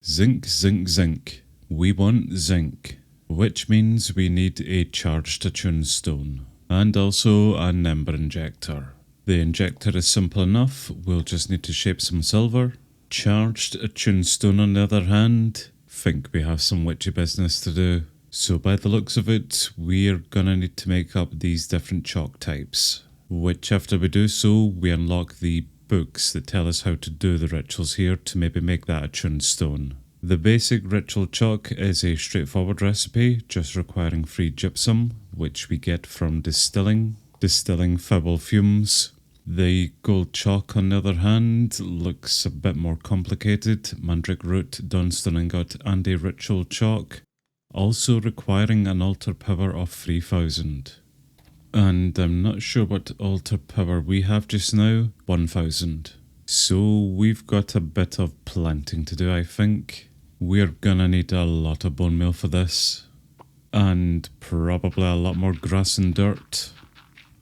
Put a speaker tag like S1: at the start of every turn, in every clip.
S1: Zinc, zinc, zinc. We want zinc, which means we need a charged attune stone, and also a ember injector. The injector is simple enough, we'll just need to shape some silver. Charged attune stone on the other hand, think we have some witchy business to do. So by the looks of it, we're gonna need to make up these different chalk types, which after we do so, we unlock the books that tell us how to do the rituals here to maybe make that attuned stone. The basic ritual chalk is a straightforward recipe, just requiring free gypsum, which we get from distilling foul fumes. The gold chalk, on the other hand, looks a bit more complicated. Mandrake root, dawnstone ingot, and a ritual chalk, also requiring an altar power of 3000. And I'm not sure what altar power we have just now, 1000. So we've got a bit of planting to do, I think. We're gonna need a lot of bone meal for this, and probably a lot more grass and dirt.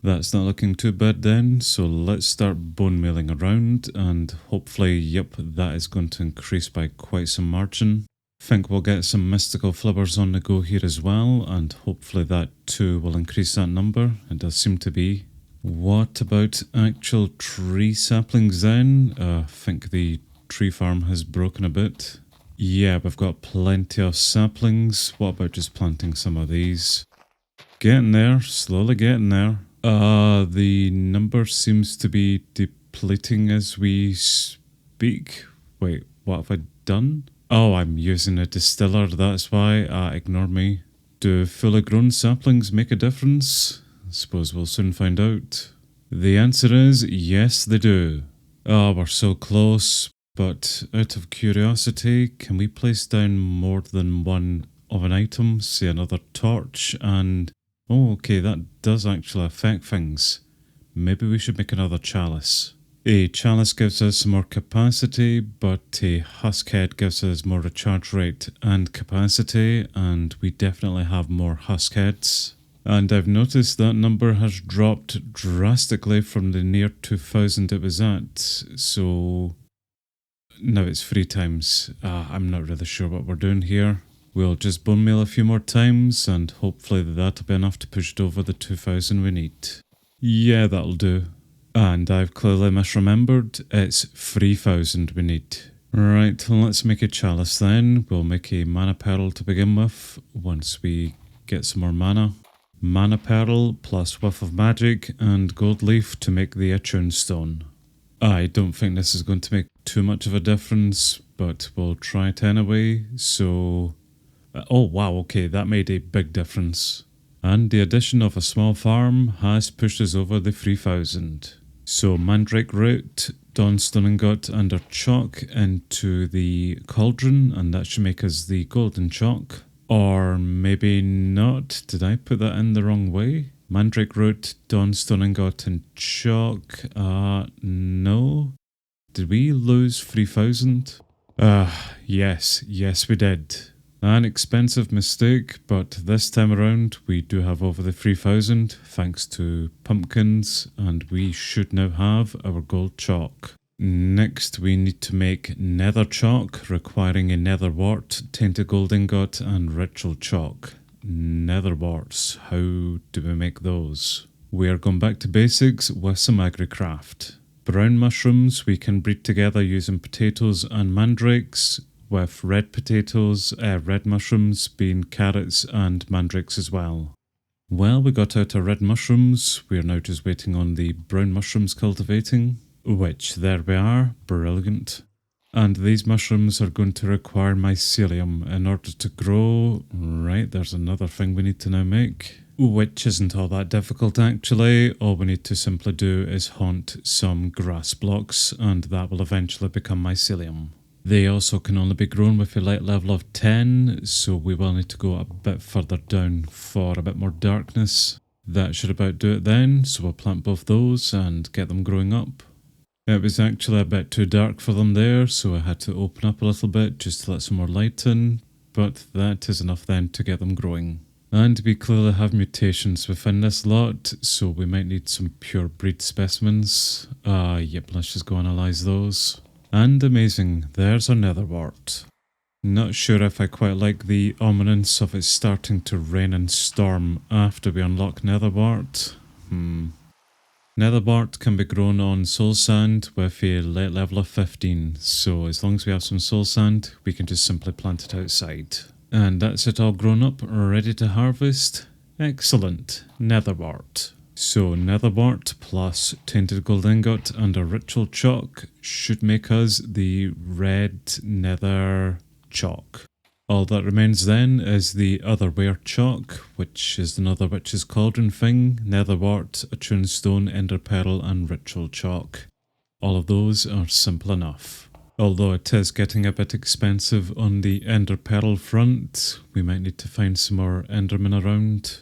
S1: That's not looking too bad then, so let's start bone mealing around, and hopefully, yep, that is going to increase by quite some margin. Think we'll get some mystical flowers on the go here as well, and hopefully that too will increase that number. It does seem to be. What about actual tree saplings then? I think the tree farm has broken a bit. Yeah, we've got plenty of saplings. What about just planting some of these? Getting there, slowly getting there. The number seems to be depleting as we speak. Wait, what have I done? Oh, I'm using a distiller, that's why. Ignore me. Do fully grown saplings make a difference? I suppose we'll soon find out. The answer is yes, they do. Oh, we're so close, but out of curiosity, can we place down more than one of an item, say another torch, and... oh, okay, that does actually affect things. Maybe we should make another chalice. A chalice gives us more capacity, but a husk head gives us more recharge rate and capacity, and we definitely have more husk heads. And I've noticed that number has dropped drastically from the near 2000 it was at, so now it's 3 times. I'm not really sure what we're doing here. We'll just bone meal a few more times, and hopefully that'll be enough to push it over the 2000 we need. Yeah, that'll do. And I've clearly misremembered, it's 3000 we need. Right, let's make a chalice then. We'll make a mana pearl to begin with, once we get some more mana. Mana pearl plus whiff of magic and gold leaf to make the attune stone. I don't think this is going to make too much of a difference, but we'll try it anyway, so... oh wow, okay, that made a big difference. And the addition of a small farm has pushed us over the 3000. So mandrake root, dawnstone ingot and our chalk into the cauldron, and that should make us the golden chalk. Or maybe not, did I put that in the wrong way? Mandrake root, dawnstone ingot and chalk, no. Did we lose 3000? Yes we did. An expensive mistake, but this time around we do have over the 3000 thanks to pumpkins, and we should now have our gold chalk. Next we need to make nether chalk, requiring a nether wart, tainted gold ingot and ritual chalk. Nether warts, how do we make those? We are going back to basics with some AgriCraft. Brown mushrooms we can breed together using potatoes and mandrakes, with red potatoes, red mushrooms being carrots and mandrakes as well. Well, we got out our red mushrooms, we are now just waiting on the brown mushrooms cultivating, which there we are, brilliant. And these mushrooms are going to require mycelium in order to grow. Right, there's another thing we need to now make, which isn't all that difficult actually. All we need to simply do is haunt some grass blocks, and that will eventually become mycelium. They also can only be grown with a light level of 10, so we will need to go a bit further down for a bit more darkness. That should about do it then, so we'll plant both those and get them growing up. It was actually a bit too dark for them there, so I had to open up a little bit just to let some more light in, but that is enough then to get them growing. And we clearly have mutations within this lot, so we might need some pure breed specimens. Yep, let's just go analyse those. And amazing, there's our nether wart. Not sure if I quite like the ominence of it starting to rain and storm after we unlock Netherbart. Netherbart can be grown on soul sand with a late level of 15, so as long as we have some soul sand, we can just simply plant it outside. And that's it all grown up, ready to harvest. Excellent. Netherbart. So Netherbart plus Tainted Gold Ingot and a Ritual Chalk should make us the red Nether Chalk. All that remains then is the Otherware Chalk, which is another Witch's Cauldron thing, Netherbart, Attuned Stone, Ender Pearl and Ritual Chalk. All of those are simple enough. Although it is getting a bit expensive on the Ender Pearl front, we might need to find some more Endermen around.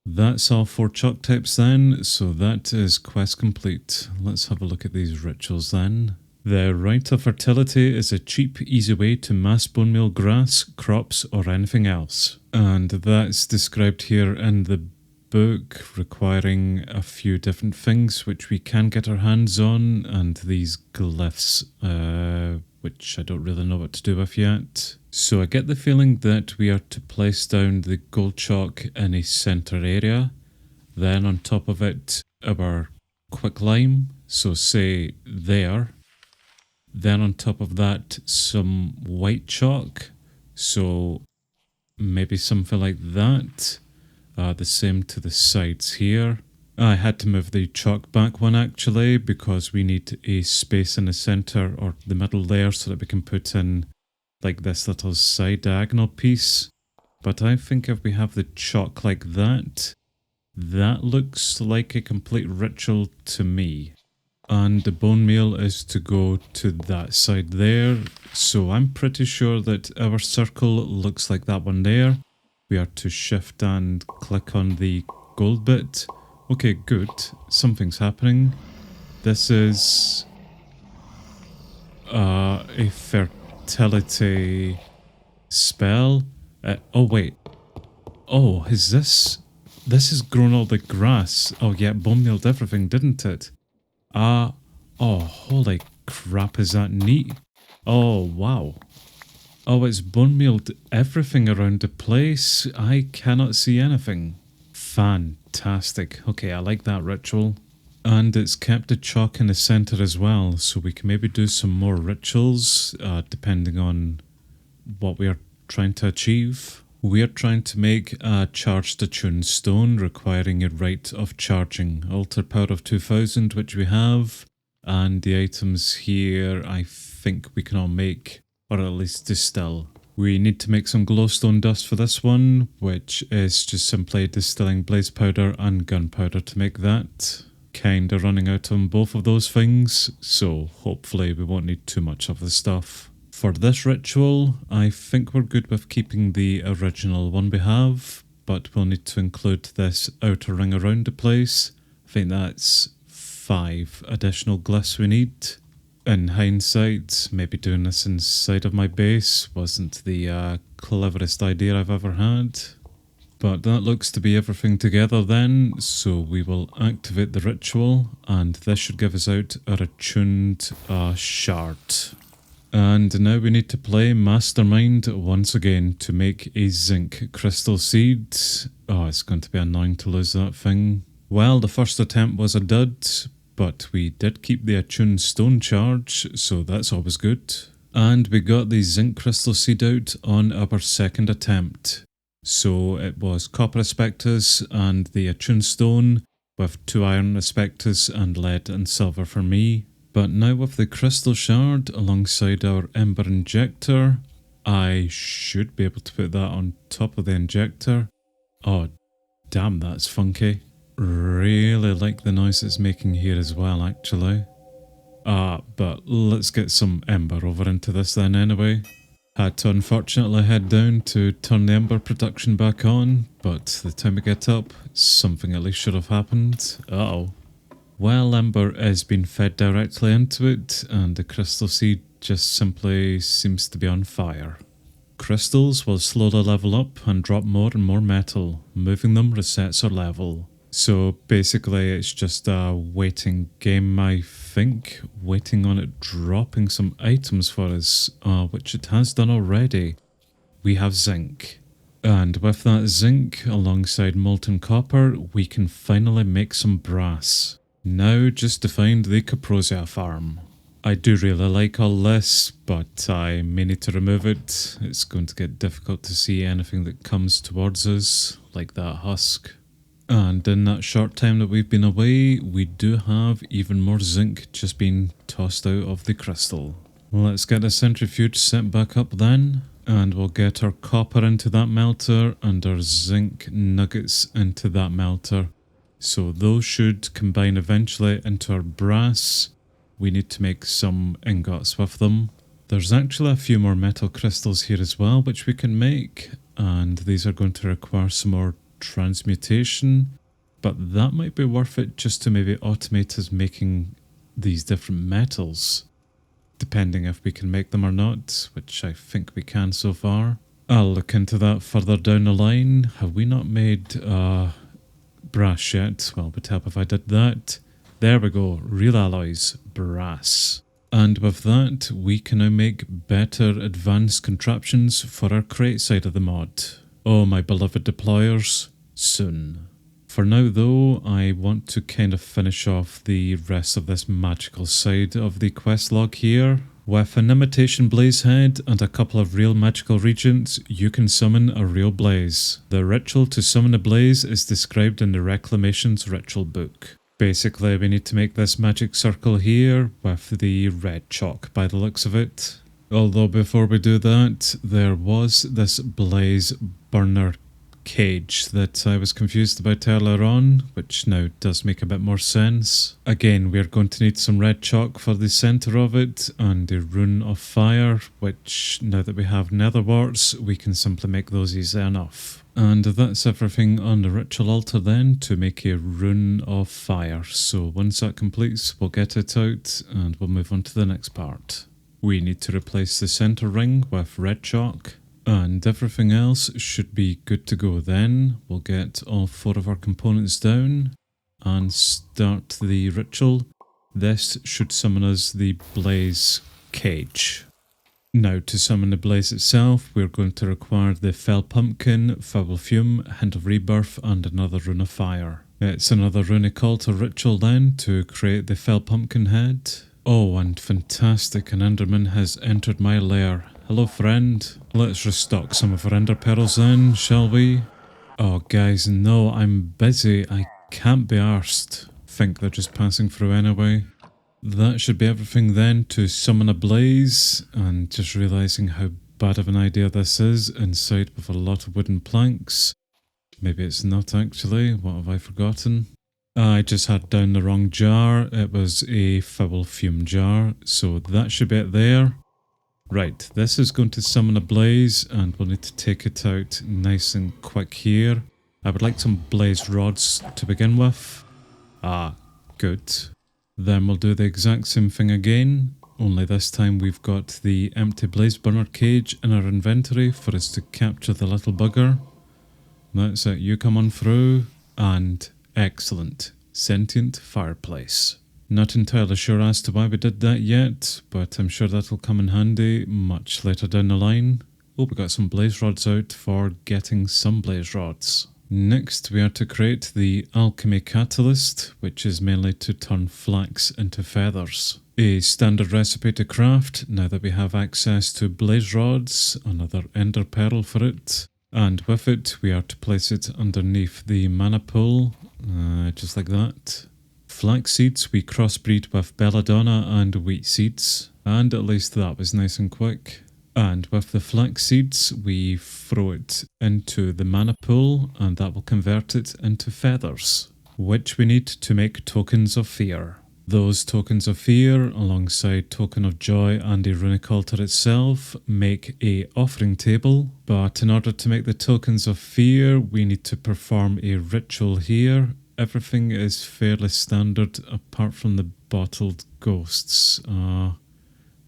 S1: That's all 4 chalk types then, so that is quest complete. Let's have a look at these rituals then. The Rite of Fertility is a cheap, easy way to mass bone meal grass, crops or anything else. And that's described here in the book, requiring a few different things which we can get our hands on, and these glyphs, which I don't really know what to do with yet. So I get the feeling that we are to place down the gold chalk in a centre area, then on top of it our quicklime, so say there. Then on top of that some white chalk, so maybe something like that. The same to the sides here. I had to move the chalk back one actually because we need a space in the centre or the middle there so that we can put in like this little side diagonal piece. But I think if we have the chalk like that, that looks like a complete ritual to me. And the bone meal is to go to that side there, so I'm pretty sure that our circle looks like that one there. We are to shift and click on the gold bit. Okay, good. Something's happening. This is a fertility spell. Oh wait. Oh, is this... This has grown all the grass. Oh yeah, bone mealed everything, didn't it? Oh, holy crap, is that neat? Oh, wow. Oh, it's bone mealed everything around the place. I cannot see anything. Fantastic. Okay, I like that ritual. And it's kept the chalk in the centre as well, so we can maybe do some more rituals, depending on what we are trying to achieve. We are trying to make a charged attuned stone requiring a rite of charging. Altar power of 2000, which we have. And the items here I think we can all make, or at least distill. We need to make some glowstone dust for this one, which is just simply distilling blaze powder and gunpowder to make that. Kinda running out on both of those things, so hopefully we won't need too much of the stuff. For this ritual, I think we're good with keeping the original one we have, but we'll need to include this outer ring around the place. I think that's 5 additional glyphs we need. In hindsight, maybe doing this inside of my base wasn't the cleverest idea I've ever had. But that looks to be everything together then, so we will activate the ritual, and this should give us out our attuned shard. And now we need to play Mastermind once again to make a zinc crystal seed. Oh, it's going to be annoying to lose that thing. Well, the first attempt was a dud, but we did keep the attuned stone charge, so that's always good. And we got the zinc crystal seed out on our second attempt. So it was copper aspectus and the attuned stone, with 2 iron aspectus and lead and silver for me. But now with the crystal shard alongside our ember injector, I should be able to put that on top of the injector. Oh, damn, that's funky. Really like the noise it's making here as well, actually. But let's get some ember over into this then anyway. Had to unfortunately head down to turn the ember production back on, but the time we get up, something at least should have happened. Uh-oh. Well, ember is being fed directly into it, and the crystal seed just simply seems to be on fire. Crystals will slowly level up and drop more and more metal. Moving them resets our level. So basically it's just a waiting game, I think. Waiting on it dropping some items for us, which it has done already. we have zinc. And with that zinc, alongside molten copper, we can finally make some brass. Now just to find the Caprosia farm. I do really like all this, but I may need to remove it. It's going to get difficult to see anything that comes towards us, like that husk. And in that short time that we've been away, we do have even more zinc just being tossed out of the crystal. Let's get the centrifuge set back up then, and we'll get our copper into that melter and our zinc nuggets into that melter. So those should combine eventually into our brass. We need to make some ingots with them. There's actually a few more metal crystals here as well which we can make, and these are going to require some more transmutation, but that might be worth it just to maybe automate us making these different metals, depending if we can make them or not, which I think we can so far. I'll look into that further down the line. Have we not made brass yet? Well, it would help if I did that. There we go, real alloys, brass. And with that, we can now make better advanced contraptions for our crate side of the mod. Oh, my beloved deployers, soon. For now though, I want to kind of finish off the rest of this magical side of the quest log here. With an imitation blaze head and a couple of real magical regents, you can summon a real blaze. The ritual to summon a blaze is described in the Reclamation's ritual book. Basically, we need to make this magic circle here with the red chalk by the looks of it. Although before we do that, there was this blaze burner cage that I was confused about earlier on, which now does make a bit more sense. Again, we're going to need some red chalk for the centre of it and a rune of fire, which now that we have nether warts, we can simply make those easy enough. And that's everything on the ritual altar then to make a rune of fire. So once that completes, we'll get it out and we'll move on to the next part. We need to replace the centre ring with red chalk, and everything else should be good to go then. We'll get all 4 of our components down and start the ritual. This should summon us the blaze cage. Now to summon the blaze itself, we're going to require the fell pumpkin, foul fume, hint of rebirth and another rune of fire. It's another runic altar ritual then to create the fell pumpkin head. Oh, and fantastic, an enderman has entered my lair. Hello friend. Let's restock some of our ender pearls then, shall we? Oh guys, no, I'm busy. I can't be arsed. Think they're just passing through anyway. That should be everything then to summon a blaze, and just realising how bad of an idea this is inside with a lot of wooden planks. Maybe it's not actually, what have I forgotten? I just had down the wrong jar, it was a foul fume jar, so that should be it there. Right, this is going to summon a blaze and we'll need to take it out nice and quick here. I would like some blaze rods to begin with. Ah, good. Then we'll do the exact same thing again, only this time we've got the empty blaze burner cage in our inventory for us to capture the little bugger. That's it, you come on through, and excellent, sentient fireplace. Not entirely sure as to why we did that yet, but I'm sure that'll come in handy much later down the line. Oh, we got some blaze rods out for getting some blaze rods. Next we are to create the alchemy catalyst, which is mainly to turn flax into feathers. A standard recipe to craft now that we have access to blaze rods, another ender pearl for it, and with it we are to place it underneath the mana pool, just like that. Flax seeds we crossbreed with belladonna and wheat seeds, and at least that was nice and quick. And with the flax seeds, we throw it into the mana pool and that will convert it into feathers, which we need to make tokens of fear. Those tokens of fear, alongside token of joy and a runic altar itself, make a offering table. But in order to make the tokens of fear, we need to perform a ritual here. Everything is fairly standard apart from the bottled ghosts,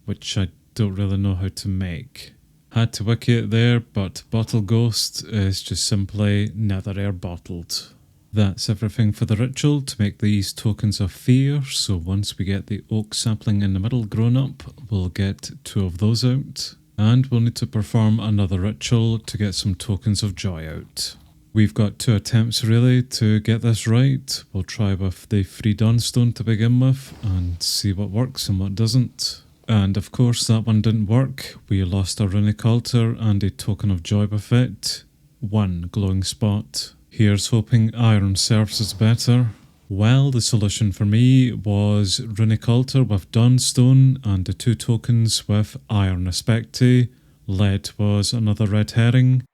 S1: which I don't really know how to make. Had to wiki it there, but bottle ghost is just simply nether air bottled. That's everything for the ritual to make these tokens of fear, so once we get the oak sapling in the middle grown up, we'll get 2 of those out. And we'll need to perform another ritual to get some tokens of joy out. We've got 2 attempts really to get this right. We'll try with the free Dawnstone to begin with and see what works and what doesn't. And of course that one didn't work. We lost a runic altar and a token of joy with it. 1 glowing spot. Here's hoping iron serves us better. Well, the solution for me was runic altar with Dawnstone and the 2 tokens with iron aspecti. Lead was another red herring.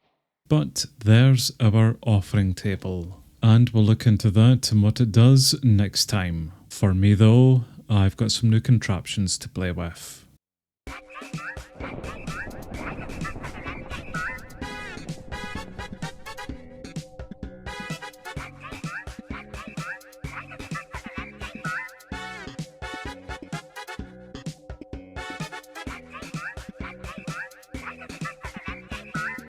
S1: But there's our offering table. And we'll look into that and what it does next time. For me though, I've got some new contraptions to play with.